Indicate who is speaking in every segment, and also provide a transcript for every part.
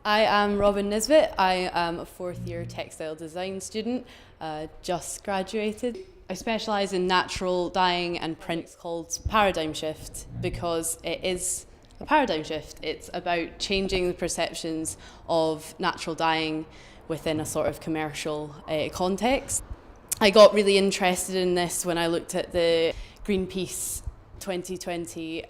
Speaker 1: I am Robyn Nisbet. I am a fourth year textile design student, just graduated. I specialise in natural dyeing and print. It's called Paradigm Shift because it is a paradigm shift. It's about changing the perceptions of natural dyeing within a sort of commercial context. I got really interested in this when I looked at the Greenpeace 2020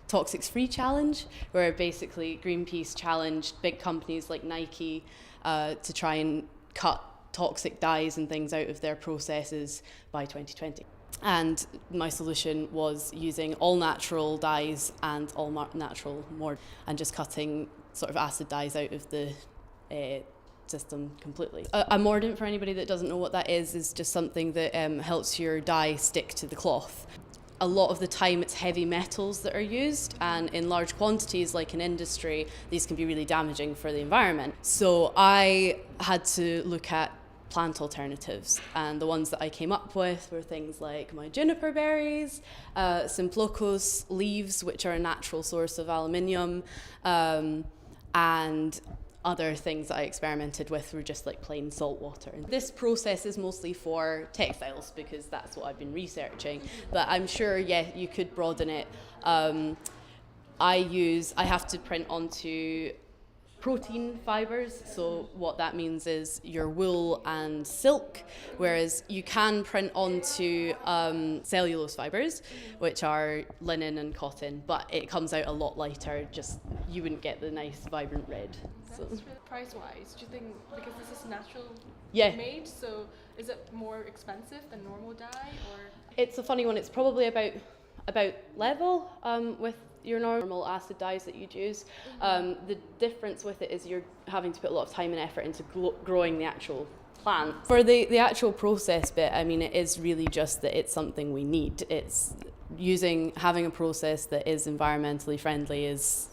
Speaker 1: Toxics Free Challenge, where basically Greenpeace challenged big companies like Nike to try and cut toxic dyes and things out of their processes by 2020. And my solution was using all natural dyes and all natural mordant and just cutting sort of acid dyes out of the system completely. A mordant, for anybody that doesn't know what that is just something that helps your dye stick to the cloth. A lot of the time it's heavy metals that are used, and in large quantities, like in industry, these can be really damaging for the environment. So I had to look at plant alternatives, and the ones that I came up with were things like my juniper berries, Simplocos leaves, which are a natural source of aluminium, and other things that I experimented with were just like plain salt water. This process is mostly for textiles because that's what I've been researching, but I'm sure, yeah, you could broaden it. I have to print onto protein fibers, so what that means is your wool and silk, whereas you can print onto cellulose fibers, which are linen and cotton, but it comes out a lot lighter, just you wouldn't get the nice vibrant red. So.
Speaker 2: Price-wise, do you think, because this is natural made, so is it more expensive than normal dye, or?
Speaker 1: It's a funny one. It's probably about level with your normal acid dyes that you'd use. The difference with it is you're having to put a lot of time and effort into growing the actual plant. For the actual process bit, I mean, it is really just that it's something we need. It's having a process that is environmentally friendly is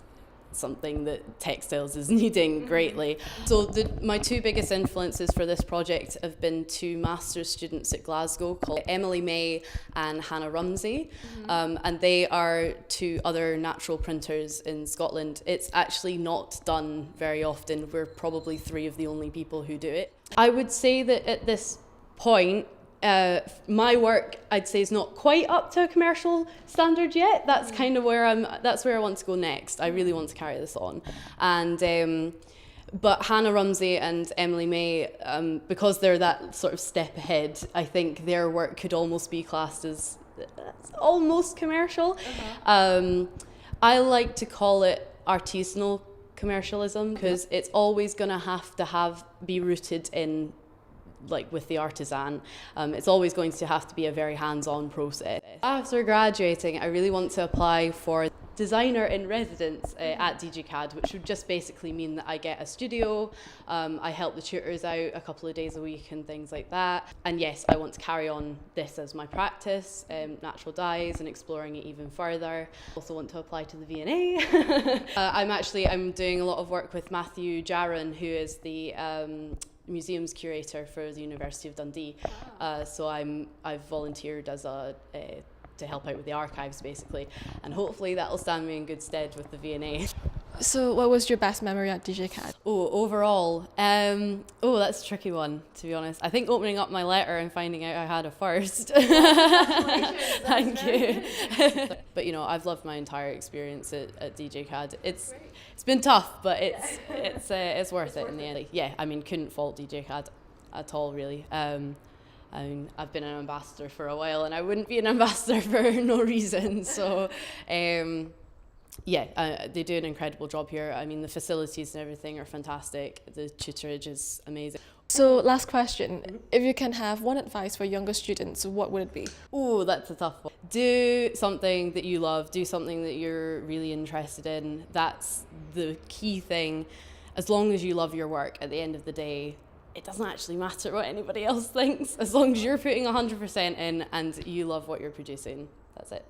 Speaker 1: something that textiles is needing greatly. So my two biggest influences for this project have been two master's students at Glasgow called Emily May and Hannah Rumsey, and they are two other natural printers in Scotland. It's actually not done very often. We're probably three of the only people who do it. I would say that at this point, my work, I'd say, is not quite up to a commercial standard yet. That's kind of that's where I want to go next. I really want to carry this on. And but Hannah Rumsey and Emily May, because they're that sort of step ahead, I think their work could almost be classed as almost commercial. I like to call it artisanal commercialism because it's always going to have to be rooted in, like with the artisan, it's always going to have to be a very hands-on process. After graduating, I really want to apply for designer in residence at DGCAD, which would just basically mean that I get a studio, I help the tutors out a couple of days a week and things like that. And yes, I want to carry on this as my practice, natural dyes, and exploring it even further. Also want to apply to the V&A. I'm doing a lot of work with Matthew Jarron, who is the museums curator for the University of Dundee. So I've volunteered as to help out with the archives basically, and hopefully that'll stand me in good stead with the V&A.
Speaker 2: So what was your best memory at DJCAD?
Speaker 1: Overall, that's a tricky one, to be honest. I think opening up my letter and finding out I had a first. Thank you. But I've loved my entire experience at DJCAD. It's been tough, but it's worth it in the end. Yeah, I mean, couldn't fault DJCAD at all, really. I've been an ambassador for a while, and I wouldn't be an ambassador for no reason. So. They do an incredible job here. I mean, the facilities and everything are fantastic. The tutorage is amazing.
Speaker 2: So, last question. If you can have one advice for younger students, what would it be?
Speaker 1: Oh, that's a tough one. Do something that you love. Do something that you're really interested in. That's the key thing. As long as you love your work, at the end of the day, it doesn't actually matter what anybody else thinks. As long as you're putting 100% in and you love what you're producing, that's it.